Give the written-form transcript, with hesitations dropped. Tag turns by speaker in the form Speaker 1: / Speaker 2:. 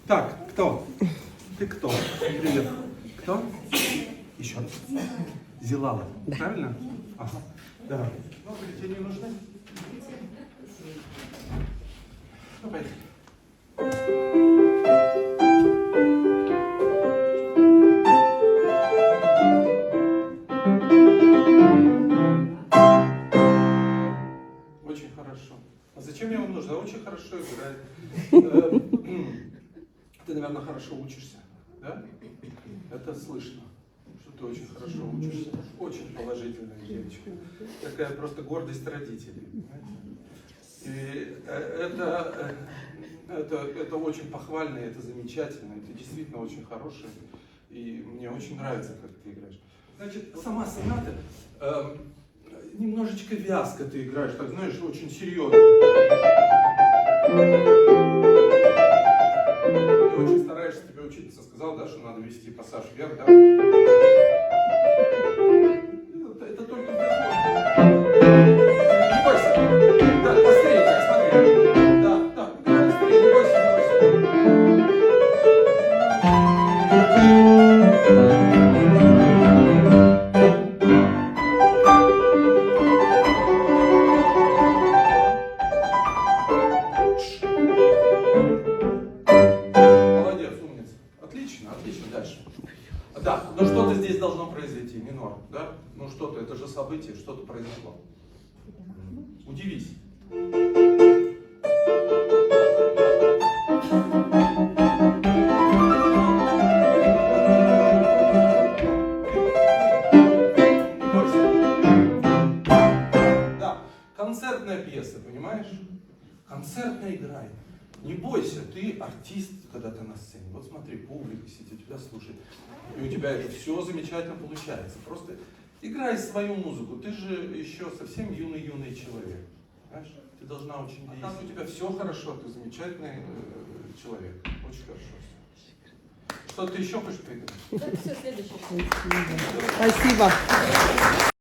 Speaker 1: Так, кто? Ты кто? Привет. Кто? Еще раз. Зилала. Да. Правильно? Ага. Давай. Ноги тебе не нужны? Ну, поехали. Очень хорошо. А зачем я вам нужна? Очень хорошо играет. Ты, наверное, хорошо учишься, да? Это слышно, что ты очень хорошо учишься. Очень положительная девочка. Такая просто гордость родителей. И это очень похвально, это замечательно. И ты действительно очень хорошая. И мне очень нравится, как ты играешь. Значит, сама соната немножечко вязко ты играешь, так знаешь, очень серьезно. Ты очень стараешься, тебе учительница сказала, да, что надо вести пассаж вверх, да? Это только не бойся. Да, быстрее, так, смотри. Да, быстрее, не бойся, не бойся. Молодец, умница. Отлично, отлично, дальше. Да, но что-то здесь должно произойти, минор, да? Ну что-то, это же событие, что-то произошло. Удивись. Да, концертная пьеса, понимаешь? Концертная игра. Не бойся, ты артист, когда ты на сцене. Вот смотри, публика сидит, тебя слушает. И у тебя это все замечательно получается. Просто играй свою музыку. Ты же еще совсем юный человек. Понимаешь? Ты должна очень действовать. У тебя все хорошо, ты замечательный человек. Очень хорошо. Что ты еще хочешь поиграть?
Speaker 2: Да, все, следующее.
Speaker 3: Спасибо.